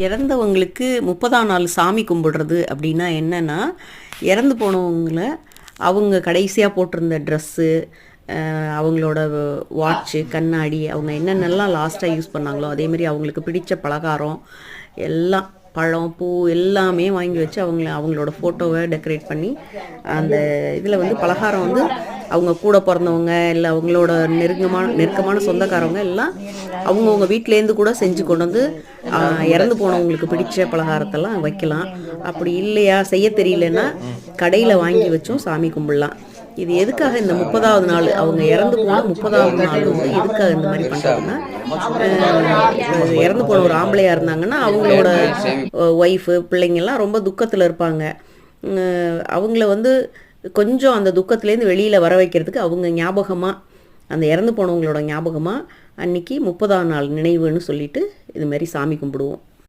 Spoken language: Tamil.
இறந்தவங்களுக்கு 30ஆம் நாள் சாமி கும்பிடுறது அப்படின்னா என்னென்னா, இறந்து போனவங்கள அவங்க கடைசியாக போட்டிருந்த ட்ரெஸ்ஸு, அவங்களோட வாட்ச்சு, கண்ணாடி, அவங்க என்னென்னலாம் லாஸ்ட்டாக யூஸ் பண்ணாங்களோ அதேமாரி அவங்களுக்கு பிடித்த பலகாரம் எல்லாம், பழம், பூ எல்லாமே வாங்கி வச்சு அவங்களோட ஃபோட்டோவை டெக்கரேட் பண்ணி, அந்த இதில் வந்து பலகாரம் வந்து அவங்க கூட பிறந்தவங்க இல்லை அவங்களோட நெருக்கமான சொந்தக்காரவங்க எல்லாம் அவங்கவுங்க வீட்டிலேருந்து கூட செஞ்சு கொண்டு வந்து இறந்து போனவங்களுக்கு பிடிச்ச பலகாரத்தெல்லாம் வைக்கலாம். அப்படி இல்லையா, செய்ய தெரியலன்னா கடையில் வாங்கி வச்சும் சாமி கும்பிடலாம். இது எதுக்காக இந்த 30ஆவது நாள், அவங்க இறந்து போன 30ஆவது நாள் வந்து எதுக்காக இந்த மாதிரி பண்ணுறதுன்னா, இறந்து போன ஒரு ஆம்பளையாக இருந்தாங்கன்னா அவங்களோட ஒய்ஃபு பிள்ளைங்கள்லாம் ரொம்ப துக்கத்தில் இருப்பாங்க. அவங்கள வந்து கொஞ்சம் அந்த துக்கத்துலேருந்து வெளியில் வர வைக்கிறதுக்கு அவங்க ஞாபகமாக, அந்த இறந்து போனவங்களோட ஞாபகமாக அன்றைக்கி 30ஆம் நாள் நினைவுன்னு சொல்லிட்டு இதுமாரி சாமி கும்பிடுவோம்.